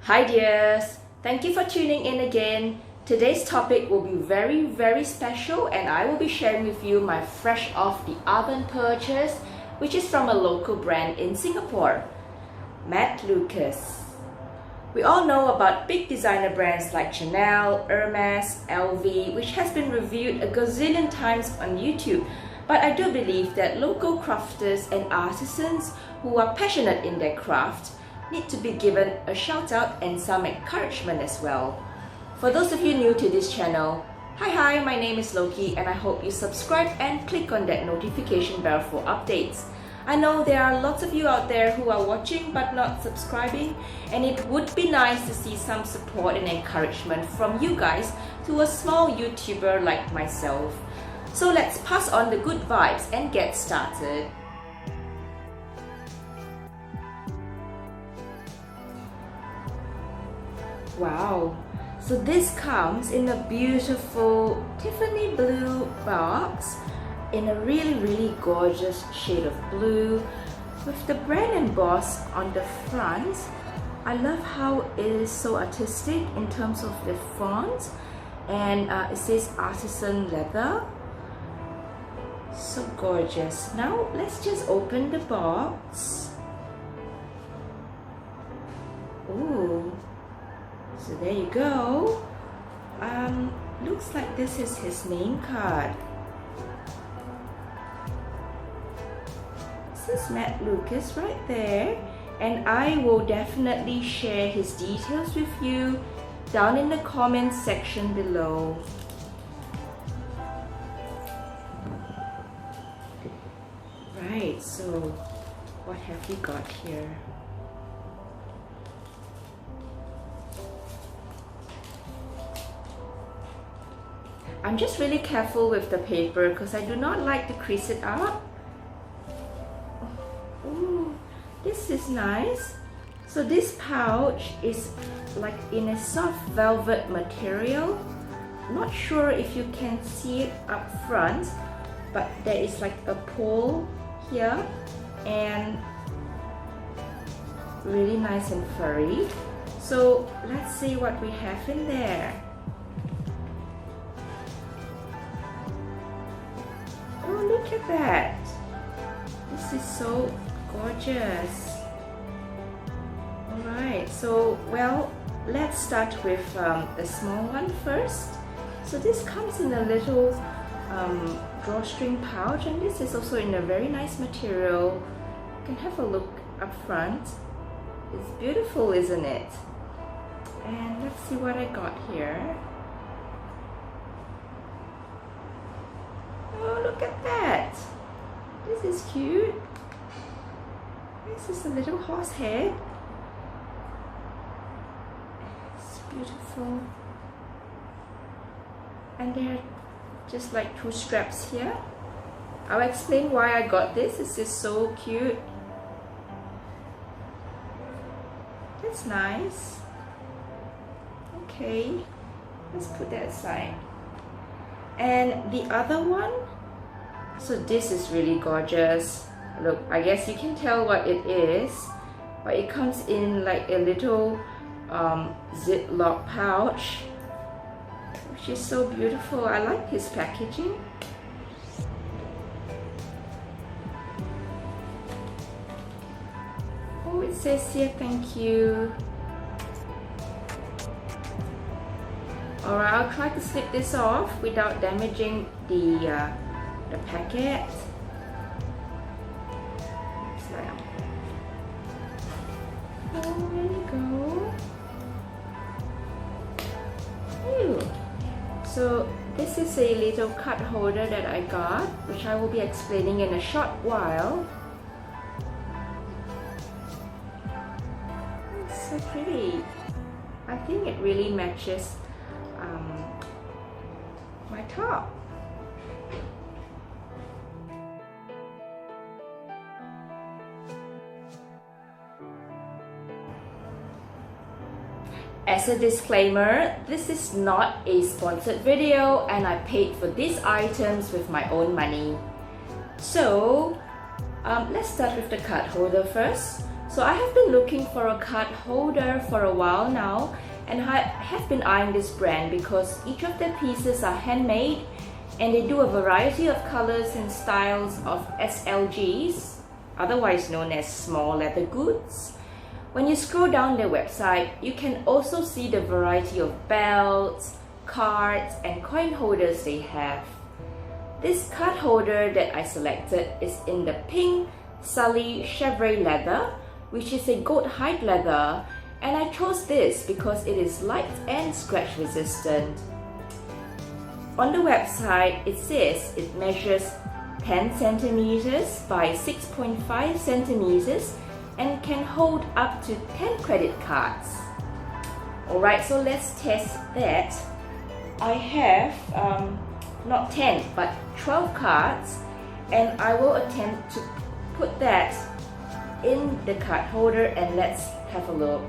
Hi dears, thank you for tuning in again. Today's topic will be very special and I will be sharing with you my fresh off the oven purchase, which is from a local brand in Singapore, Matt Lucas. We all know about big designer brands like Chanel, Hermes, LV, which has been reviewed a gazillion times on YouTube. But I do believe that local crafters and artisans who are passionate in their craft need to be given a shout out and some encouragement as well. For those of you new to this channel, hi, my name is Lokie and I hope you subscribe and click on that notification bell for updates. I know there are lots of you out there who are watching but not subscribing, and it would be nice to see some support and encouragement from you guys to a small YouTuber like myself. So let's pass on the good vibes and get started. Wow, so this comes in a beautiful Tiffany blue box in a really gorgeous shade of blue with the brand embossed on the front. I love how it is so artistic in terms of the font, and it says Artisan leather. So gorgeous. Now let's just open the box. Ooh. So there you go. Looks like this is his name card. This is Matt Lucas right there, and I will definitely share his details with you down in the comments section below. Right, so what have we got here? I'm just really careful with the paper because I do not like to crease it up. Ooh, this is nice. So this pouch is like in a soft velvet material. Not sure if you can see it up front, but there is like a pole here and really nice and furry. So let's see what we have in there. Oh, look at that. This is so gorgeous. Alright, so well, let's start with the small one first. So this comes in a little drawstring pouch, and this is also in a very nice material. You can have a look up front. It's beautiful, isn't it? And let's see what I got here. Oh, look at that! This is cute. This is a little horse head. It's beautiful. And there are just like two straps here. I'll explain why I got this. This is so cute. That's nice. Okay, let's put that aside. And the other one, so this is really gorgeous. Look, I guess you can tell what it is, but it comes in like a little Ziploc pouch, which is so beautiful. I like this packaging. Oh, it says here, thank you. Alright, I'll try to slip this off without damaging the packet. Oh, there you go. Ew. So this is a little card holder that I got, which I will be explaining in a short while. It's so pretty. I think it really matches my top. As a disclaimer, this is not a sponsored video and I paid for these items with my own money. So let's start with the card holder first. So I have been looking for a card holder for a while now, and I have been eyeing this brand because each of their pieces are handmade and they do a variety of colors and styles of SLGs, otherwise known as small leather goods. When you scroll down their website, you can also see the variety of belts, cards, and coin holders they have. This card holder that I selected is in the pink Sully Chevrolet leather, which is a goat hide leather, and I chose this because it is light and scratch resistant. On the website, it says it measures 10 centimeters by 6.5 centimeters and can hold up to 10 credit cards. Alright, so let's test that. I have not 10 but 12 cards, and I will attempt to put that in the card holder, and let's have a look.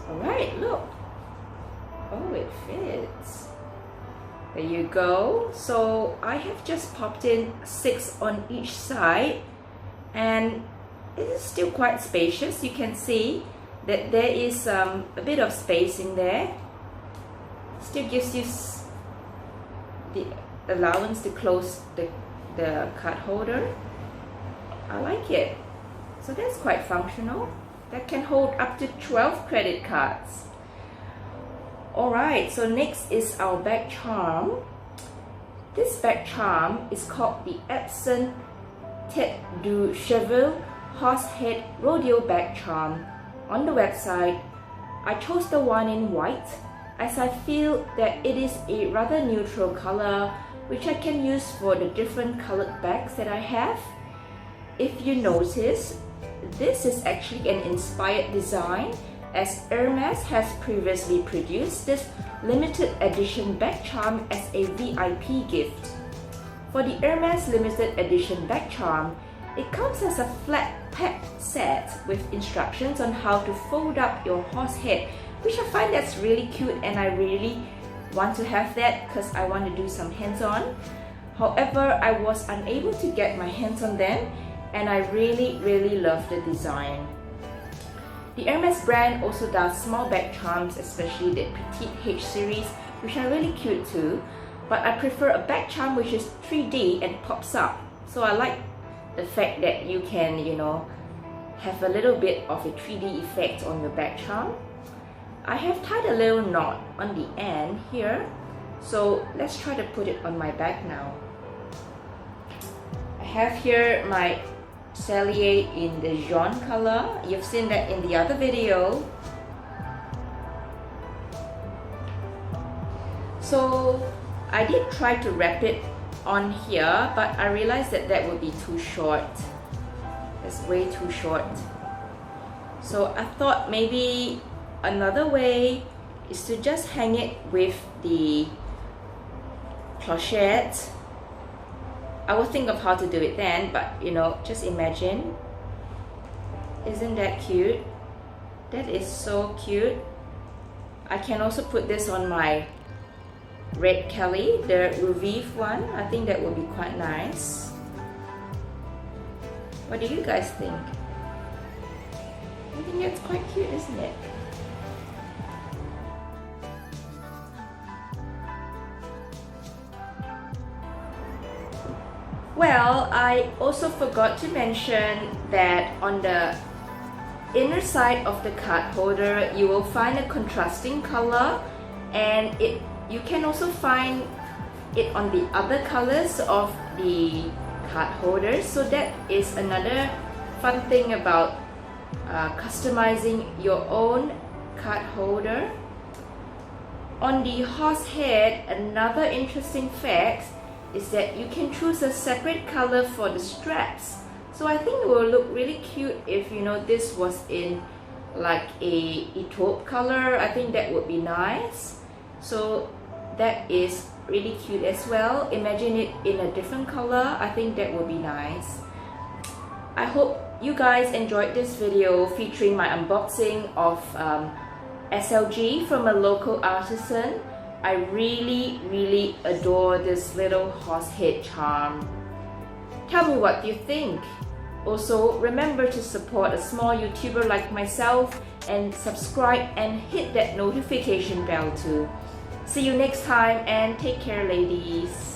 Alright, look. Oh, it fits. There you go. So I have just popped in 6 on each side, and it is still quite spacious. You can see that there is a bit of space in there. Still gives you the allowance to close the card holder. I like it. So that's quite functional. That can hold up to 12 credit cards. Alright, so next is our back charm. This back charm is called the Epson Tête du Cheval Horsehead Rodeo Back Charm. On the website, I chose the one in white as I feel that it is a rather neutral color which I can use for the different colored bags that I have. If you notice, this is actually an inspired design, as Hermes has previously produced this limited edition back charm as a VIP gift. For the Hermes limited edition back charm, it comes as a flat pack set with instructions on how to fold up your horse head, which I find that's really cute, and I really want to have that because I want to do some hands-on. However, I was unable to get my hands on them, and I really love the design. The Hermes brand also does small back charms, especially the Petite H series, which are really cute too, but I prefer a back charm which is 3D and pops up. So I like the fact that you can, have a little bit of a 3D effect on your back charm. I have tied a little knot on the end here, so let's try to put it on my bag now. I have here my Cellier in the jaune color. You've seen that in the other video. So I did try to wrap it on here, but I realized that that would be too short. It's way too short. So I thought maybe another way is to just hang it with the clochette. I will think of how to do it then, but just imagine. Isn't that cute? That is so cute. I can also put this on my red Kelly, the Revive one. I think that would be quite nice. What do you guys think? I think that's quite cute, isn't it? Well, I also forgot to mention that on the inner side of the card holder, you will find a contrasting color, and you can also find it on the other colors of the card holders. So that is another fun thing about customizing your own card holder. On the horse head, another interesting fact is that you can choose a separate color for the straps. So I think it will look really cute if this was in like a taupe color. I think that would be nice. So that is really cute as well. Imagine it in a different color. I think that would be nice. I hope you guys enjoyed this video featuring my unboxing of SLG from a local artisan. I really adore this little horse head charm. Tell me what you think. Also, remember to support a small YouTuber like myself and subscribe and hit that notification bell too. See you next time and take care, ladies.